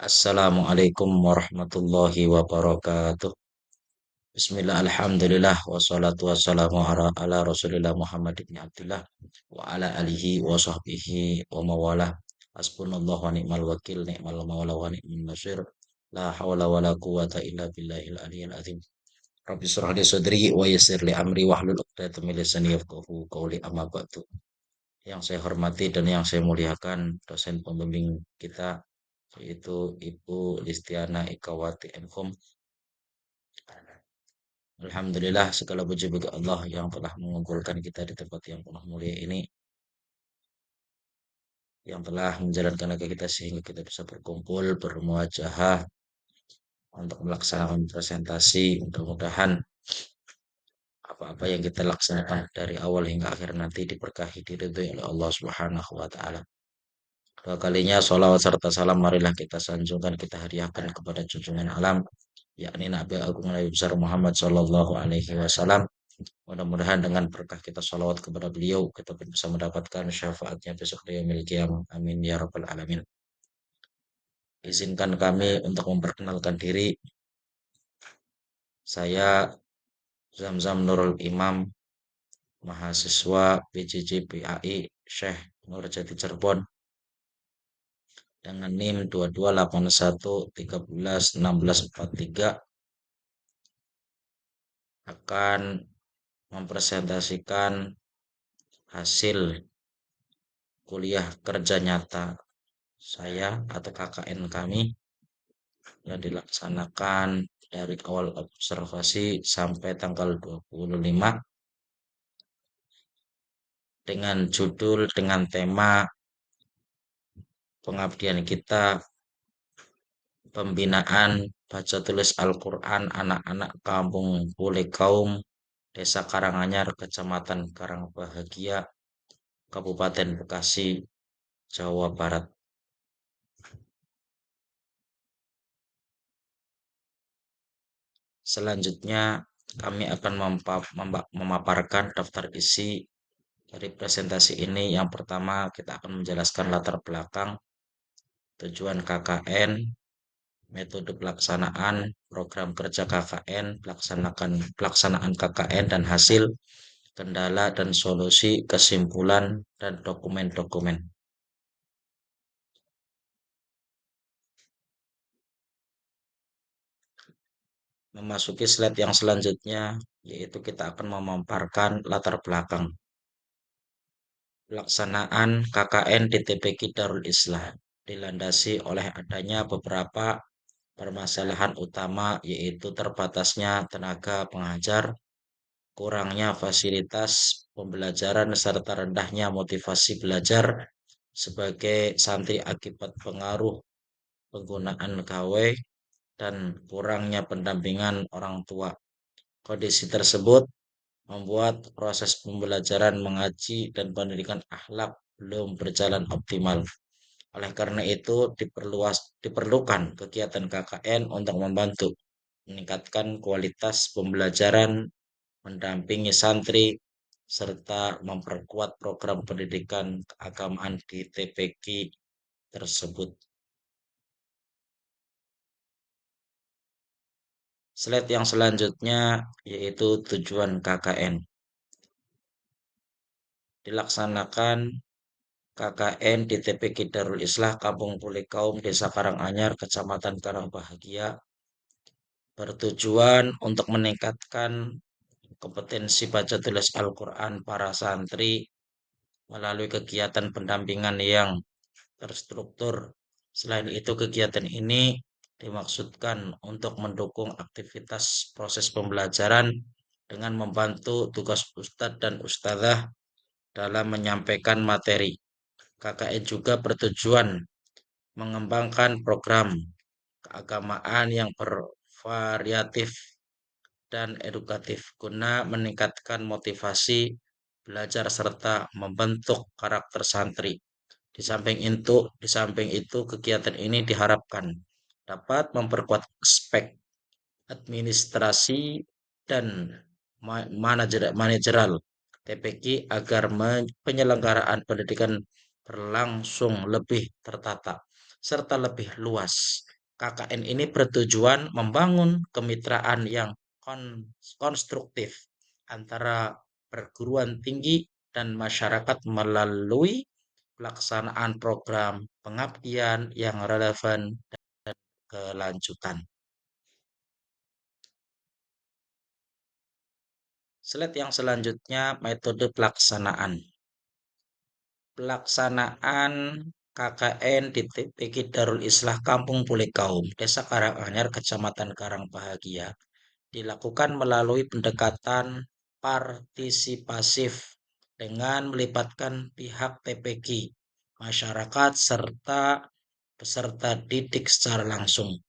Assalamualaikum warahmatullahi wabarakatuh. Bismillah, alhamdulillah, wassalatu wassalamu ala rasulillah Muhammad ibn Abdullah wa ala alihi wa sahbihi wa mawalah. Hasbunallah wa ni'mal wakil, ni'mal mawla wa ni'mal nasir. La hawla wa la quwata illa billahil aliyyil azim. Rabbi shrah li sadri wa yassir li amri wahlul 'uqdatam min lisani yafqahu qawli, amma ba'du. Yang saya hormati dan yang saya muliakan dosen pembimbing kita yaitu Ibu Listiana Ikawati Enkom. Alhamdulillah, segala puji bagi Allah yang telah mengumpulkan kita di tempat yang penuh mulia ini, yang telah menjalankan agama kita sehingga kita bisa berkumpul bermuajahah untuk melaksanakan presentasi. Mudah-mudahan apa-apa yang kita laksanakan dari awal hingga akhir nanti diberkahi, diridhoi oleh Allah Subhanahu wa taala. Dua kalinya sholawat serta salam marilah kita sanjungkan, kita hadiahkan kepada junjungan alam, yakni Nabi Agung Nabi besar Muhammad Shallallahu Alaihi Wasallam. Mudah-mudahan dengan berkah kita sholawat kepada beliau, kita pun bisa mendapatkan syafaatnya besok di yaumil qiyamah. Amin ya rabbal alamin. Izinkan kami untuk memperkenalkan diri. Saya Zamzam Nurul Imam, mahasiswa PJJ PAI Syekh Nurjati Cirebon dengan NIM 2281131643, akan mempresentasikan hasil kuliah kerja nyata saya atau KKN kami yang dilaksanakan dari awal observasi sampai tanggal 25 dengan judul, dengan tema pengabdian kita, pembinaan baca tulis Al-Quran anak-anak kampung Bule Kaum, Desa Karanganyar, Kecamatan Karangbahagia, Kabupaten Bekasi, Jawa Barat. Selanjutnya kami akan memaparkan daftar isi dari presentasi ini. Yang pertama, kita akan menjelaskan latar belakang, tujuan KKN, metode pelaksanaan, program kerja KKN, pelaksanaan KKN dan hasil, kendala dan solusi, kesimpulan, dan dokumen-dokumen. Memasuki slide yang selanjutnya, yaitu kita akan memaparkan latar belakang pelaksanaan KKN di TPQ Darul Islah, dilandasi oleh adanya beberapa permasalahan utama, yaitu terbatasnya tenaga pengajar, kurangnya fasilitas pembelajaran, serta rendahnya motivasi belajar sebagai santri akibat pengaruh penggunaan gawai dan kurangnya pendampingan orang tua. Kondisi tersebut membuat proses pembelajaran mengaji dan pendidikan akhlak belum berjalan optimal. Oleh karena itu, diperlukan kegiatan KKN untuk membantu meningkatkan kualitas pembelajaran, mendampingi santri, serta memperkuat program pendidikan keagamaan di TPQ tersebut. Slide yang selanjutnya yaitu tujuan KKN. Dilaksanakan KKN di TPQ Darul Islah Kampung Bule Kaum, Desa Karanganyar, Kecamatan Karangbahagia, bertujuan untuk meningkatkan kompetensi baca tulis Al-Quran para santri melalui kegiatan pendampingan yang terstruktur. Selain itu, kegiatan ini dimaksudkan untuk mendukung aktivitas proses pembelajaran dengan membantu tugas ustadz dan ustadzah dalam menyampaikan materi. KKN juga bertujuan mengembangkan program keagamaan yang bervariatif dan edukatif guna meningkatkan motivasi belajar serta membentuk karakter santri. Di samping itu, kegiatan ini diharapkan dapat memperkuat aspek administrasi dan manajerial TPQ agar penyelenggaraan pendidikan berlangsung lebih tertata. serta lebih luas. KKN ini bertujuan membangun kemitraan yang konstruktif antara perguruan tinggi dan masyarakat melalui pelaksanaan program pengabdian yang relevan kelanjutan. Slide yang selanjutnya metode pelaksanaan. Pelaksanaan KKN di TPQ Darul Islah Kampung Bule Kaum, Desa Karanganyar, Kecamatan Karangbahagia, dilakukan melalui pendekatan partisipasif dengan melibatkan pihak TPQ, masyarakat, serta peserta didik secara langsung.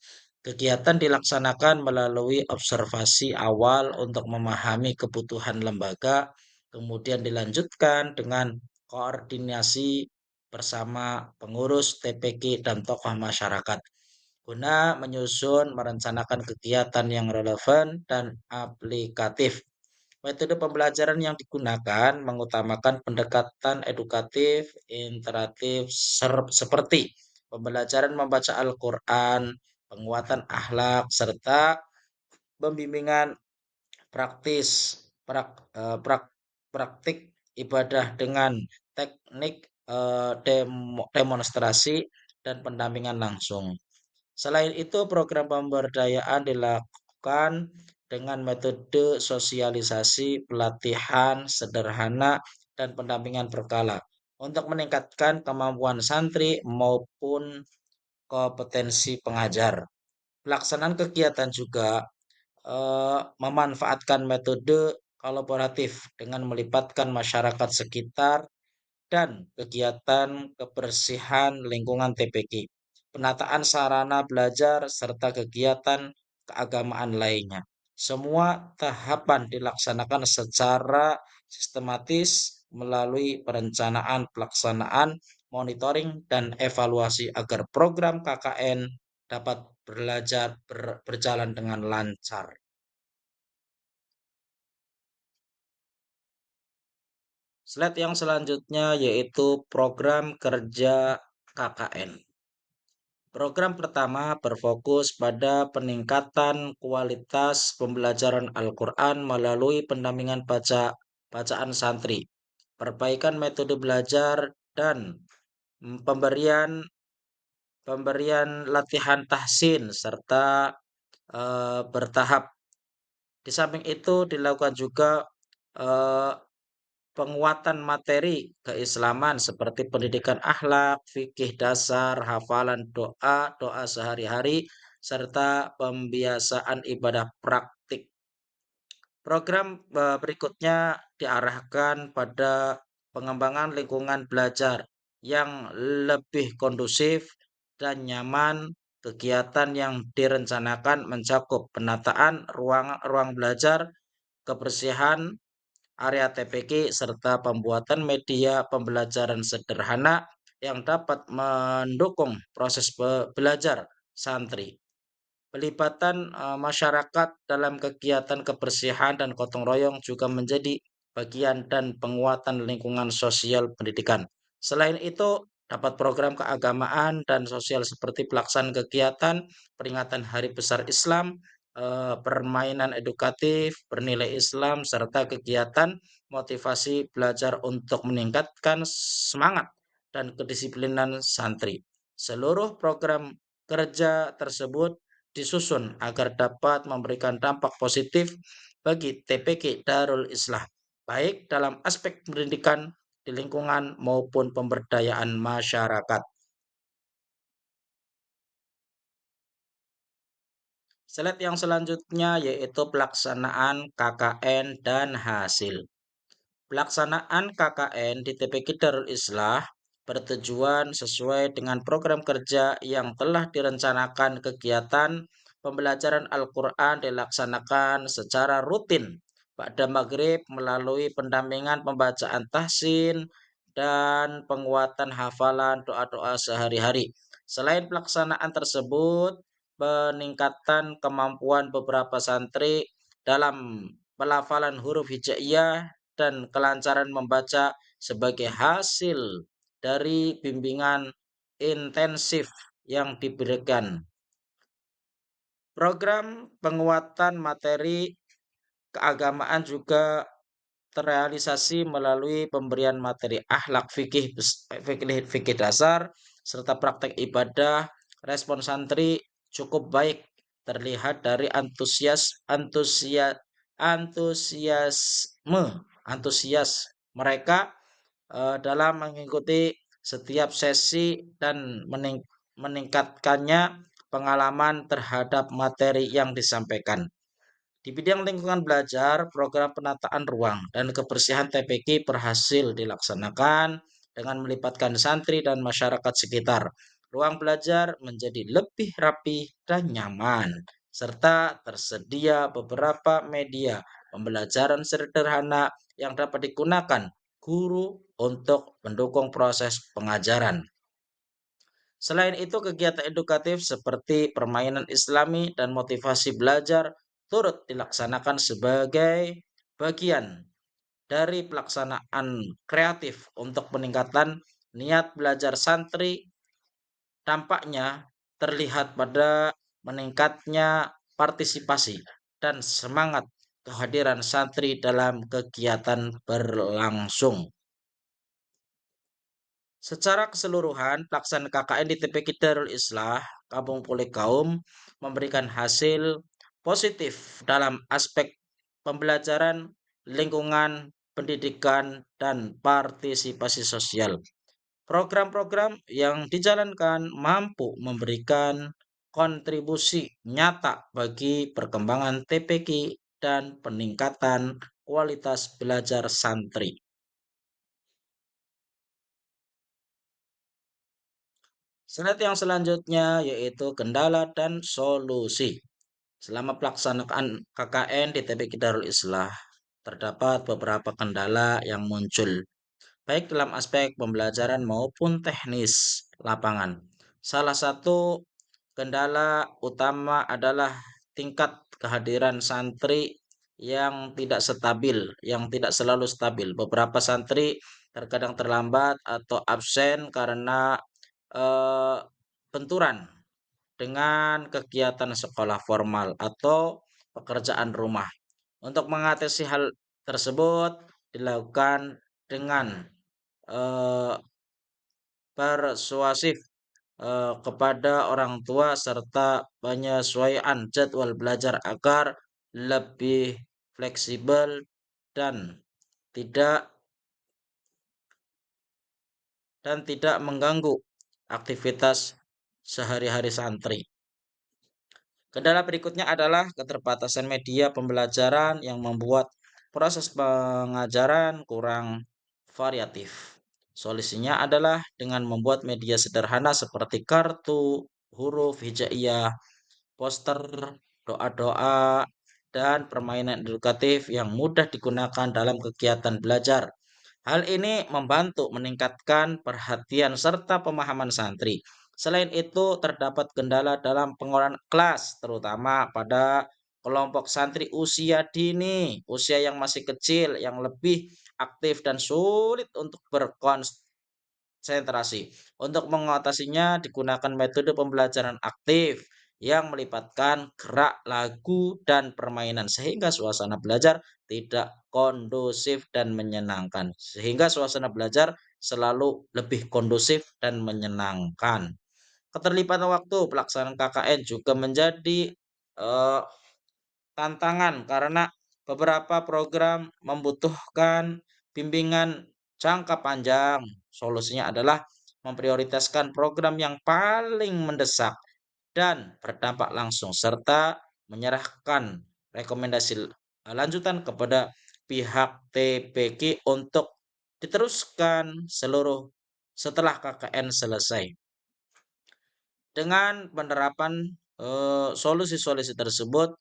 Kegiatan dilaksanakan melalui observasi awal untuk memahami kebutuhan lembaga, kemudian dilanjutkan dengan koordinasi bersama pengurus TPQ dan tokoh masyarakat guna menyusun merencanakan kegiatan yang relevan dan aplikatif. Metode pembelajaran yang digunakan mengutamakan pendekatan edukatif, interaktif, seperti pembelajaran membaca Al-Quran, penguatan akhlak, serta pembimbingan praktis, praktik ibadah dengan teknik demonstrasi dan pendampingan langsung. Selain itu, program pemberdayaan dilakukan dengan metode sosialisasi, pelatihan sederhana, dan pendampingan berkala untuk meningkatkan kemampuan santri maupun kompetensi pengajar. Pelaksanaan kegiatan juga memanfaatkan metode kolaboratif dengan melibatkan masyarakat sekitar dan kegiatan kebersihan lingkungan TPQ, penataan sarana belajar, serta kegiatan keagamaan lainnya. Semua tahapan dilaksanakan secara sistematis melalui perencanaan, pelaksanaan, monitoring, dan evaluasi agar program KKN dapat berjalan dengan lancar. Slide yang selanjutnya yaitu program kerja KKN. Program pertama berfokus pada peningkatan kualitas pembelajaran Al-Quran melalui pendampingan bacaan santri, perbaikan metode belajar, dan pemberian latihan tahsin serta bertahap. Di samping itu dilakukan juga eh, penguatan materi keislaman seperti pendidikan akhlak, fikih dasar, hafalan doa, doa sehari-hari, serta pembiasaan ibadah praktik. Program berikutnya diarahkan pada pengembangan lingkungan belajar yang lebih kondusif dan nyaman. Kegiatan yang direncanakan mencakup penataan ruang belajar, kebersihan area TPQ, serta pembuatan media pembelajaran sederhana yang dapat mendukung proses belajar santri. Pelibatan masyarakat dalam kegiatan kebersihan dan gotong royong juga menjadi bagian dan penguatan lingkungan sosial pendidikan. Selain itu, dapat program keagamaan dan sosial seperti pelaksanaan kegiatan peringatan Hari Besar Islam, permainan edukatif bernilai Islam, serta kegiatan motivasi belajar untuk meningkatkan semangat dan kedisiplinan santri. Seluruh program kerja tersebut disusun agar dapat memberikan dampak positif bagi TPQ Darul Islah, baik dalam aspek pendidikan di lingkungan maupun pemberdayaan masyarakat. Slide yang selanjutnya yaitu pelaksanaan KKN dan hasil. Pelaksanaan KKN di TPQ Darul Islah bertujuan sesuai dengan program kerja yang telah direncanakan. Kegiatan pembelajaran Al-Quran dilaksanakan secara rutin pada maghrib melalui pendampingan pembacaan tahsin dan penguatan hafalan doa-doa sehari-hari. Selain pelaksanaan tersebut, peningkatan kemampuan beberapa santri dalam pelafalan huruf hijaiyah dan kelancaran membaca sebagai hasil dari bimbingan intensif yang diberikan. Program penguatan materi keagamaan juga terrealisasi melalui pemberian materi akhlak fikih dasar serta praktek ibadah. Respon santri cukup baik, terlihat dari antusiasme antusias mereka dalam mengikuti setiap sesi dan meningkatkannya pengalaman terhadap materi yang disampaikan. Di bidang lingkungan belajar, program penataan ruang dan kebersihan TPQ berhasil dilaksanakan dengan melibatkan santri dan masyarakat sekitar. Ruang belajar menjadi lebih rapi dan nyaman, serta tersedia beberapa media pembelajaran sederhana yang dapat digunakan guru untuk mendukung proses pengajaran. Selain itu, kegiatan edukatif seperti permainan Islami dan motivasi belajar turut dilaksanakan sebagai bagian dari pelaksanaan kreatif untuk peningkatan niat belajar santri. Dampaknya terlihat pada meningkatnya partisipasi dan semangat kehadiran santri dalam kegiatan berlangsung. Secara keseluruhan, pelaksanaan KKN di TPQ Darul Islah Kampung Pule Kaum memberikan hasil positif dalam aspek pembelajaran, lingkungan, pendidikan, dan partisipasi sosial. Program-program yang dijalankan mampu memberikan kontribusi nyata bagi perkembangan TPQ dan peningkatan kualitas belajar santri. Slide yang selanjutnya yaitu kendala dan solusi. Selama pelaksanaan KKN di TPQ Darul Islah, terdapat beberapa kendala yang muncul, baik dalam aspek pembelajaran maupun teknis lapangan. Salah satu kendala utama adalah tingkat kehadiran santri yang tidak stabil, yang tidak selalu stabil. Beberapa santri terkadang terlambat atau absen karena eh, benturan dengan kegiatan sekolah formal atau pekerjaan rumah. Untuk mengatasi hal tersebut dilakukan dengan eh, persuasif kepada orang tua serta penyesuaian jadwal belajar agar lebih fleksibel dan tidak tidak mengganggu aktivitas sehari-hari santri. Kendala berikutnya adalah keterbatasan media pembelajaran yang membuat proses pengajaran kurang variatif. Solusinya adalah dengan membuat media sederhana seperti kartu, huruf hijaiyah, poster, doa-doa, dan permainan edukatif yang mudah digunakan dalam kegiatan belajar. Hal ini membantu meningkatkan perhatian serta pemahaman santri. Selain itu, terdapat kendala dalam pengelolaan kelas, terutama pada kelompok santri usia dini, usia yang masih kecil, yang lebih aktif dan sulit untuk sentrasi. Untuk mengatasinya digunakan metode pembelajaran aktif yang melibatkan gerak, lagu, dan permainan sehingga suasana belajar tidak kondusif dan menyenangkan. Sehingga suasana belajar selalu lebih kondusif dan menyenangkan. Keterlibatan waktu pelaksanaan KKN juga menjadi eh, tantangan karena beberapa program membutuhkan bimbingan jangka panjang. Solusinya adalah memprioritaskan program yang paling mendesak dan berdampak langsung serta menyerahkan rekomendasi lanjutan kepada pihak TPQ untuk diteruskan seluruh setelah KKN selesai. Dengan penerapan solusi-solusi tersebut,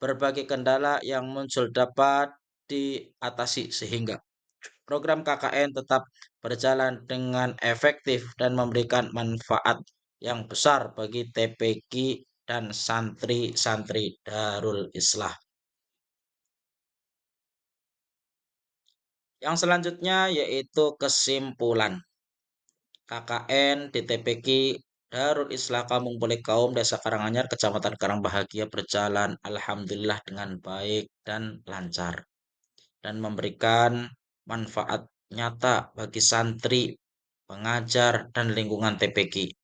berbagai kendala yang muncul dapat diatasi sehingga program KKN tetap berjalan dengan efektif dan memberikan manfaat yang besar bagi TPQ dan santri-santri Darul Islah. Yang selanjutnya yaitu kesimpulan. KKN di TPQ Darul Islah Kampung Balik Kaum Desa Karanganyar, Kecamatan Karangbahagia berjalan alhamdulillah dengan baik dan lancar dan memberikan manfaat nyata bagi santri, pengajar, dan lingkungan TPG.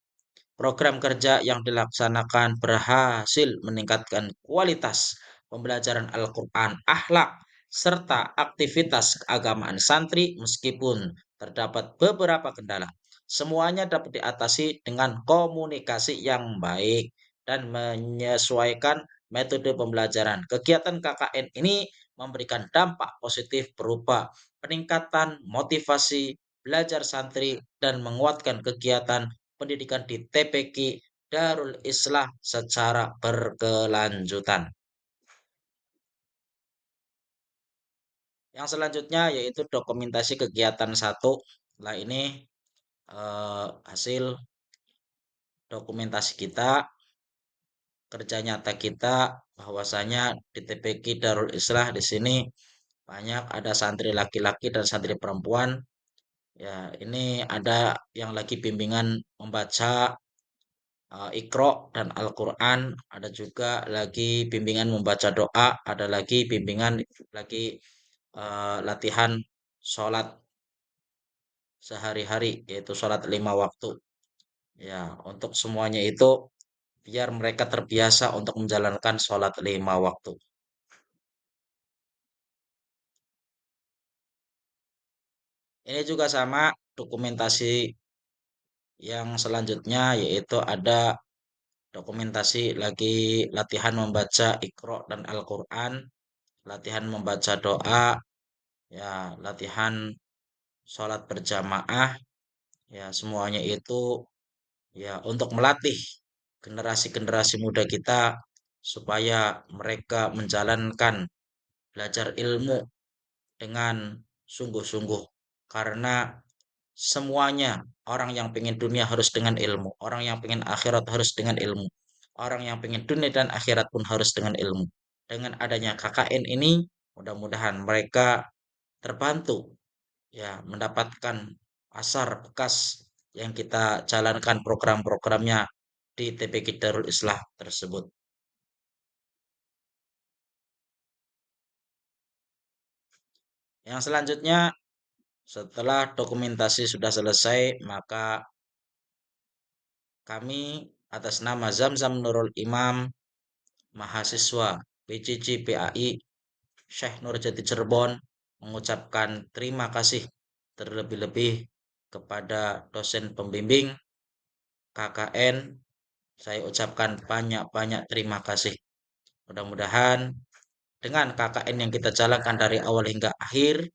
Program kerja yang dilaksanakan berhasil meningkatkan kualitas pembelajaran Al-Quran, akhlak, serta aktivitas keagamaan santri meskipun terdapat beberapa kendala. Semuanya dapat diatasi dengan komunikasi yang baik dan menyesuaikan metode pembelajaran. Kegiatan KKN ini memberikan dampak positif berupa peningkatan motivasi belajar santri dan menguatkan kegiatan pendidikan di TPQ Darul Islah secara berkelanjutan. Yang selanjutnya yaitu dokumentasi kegiatan satu. Nah ini hasil dokumentasi kita, kerja nyata kita bahwasanya di TPQ Darul Islah di sini banyak ada santri laki-laki dan santri perempuan. Ya, ini ada yang lagi bimbingan membaca Iqra dan Al-Quran, ada juga lagi bimbingan membaca doa, ada lagi bimbingan lagi latihan sholat sehari-hari, yaitu sholat 5 waktu. Ya, untuk semuanya itu biar mereka terbiasa untuk menjalankan sholat 5 waktu. Ini juga sama dokumentasi yang selanjutnya yaitu ada dokumentasi lagi latihan membaca Iqra dan Al-Quran, latihan membaca doa, ya latihan sholat berjamaah, ya semuanya itu ya untuk melatih generasi-generasi muda kita supaya mereka menjalankan belajar ilmu dengan sungguh-sungguh, karena semuanya orang yang pengen dunia harus dengan ilmu, orang yang pengen akhirat harus dengan ilmu, orang yang pengen dunia dan akhirat pun harus dengan ilmu. Dengan adanya KKN ini mudah-mudahan mereka terbantu ya mendapatkan asar bekas yang kita jalankan program-programnya di TPQ Darul Islah tersebut. Yang selanjutnya, setelah dokumentasi sudah selesai, maka kami atas nama Zamzam Nurul Imam, mahasiswa PJJ PAI Syekh Nurjati Cirebon, mengucapkan terima kasih terlebih-lebih kepada dosen pembimbing KKN. Saya ucapkan banyak-banyak terima kasih. Mudah-mudahan dengan KKN yang kita jalankan dari awal hingga akhir,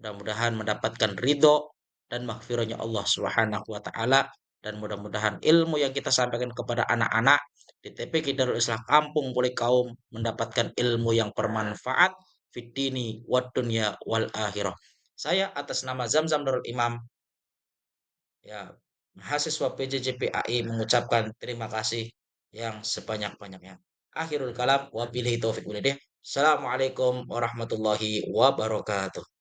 mudah-mudahan mendapatkan ridho dan maghfirahnya Allah Subhanahu wa taala, dan mudah-mudahan ilmu yang kita sampaikan kepada anak-anak di TPQ Darul Islah Kampung Puli Kaum mendapatkan ilmu yang bermanfaat fid dini wad dunya wal akhirah. Saya atas nama Zamzam Darul Imam, ya mahasiswa PJJPAI, mengucapkan terima kasih yang sebanyak-banyaknya. Akhirul kalam, wabillahi taufiq walhidayah. Assalamualaikum warahmatullahi wabarakatuh.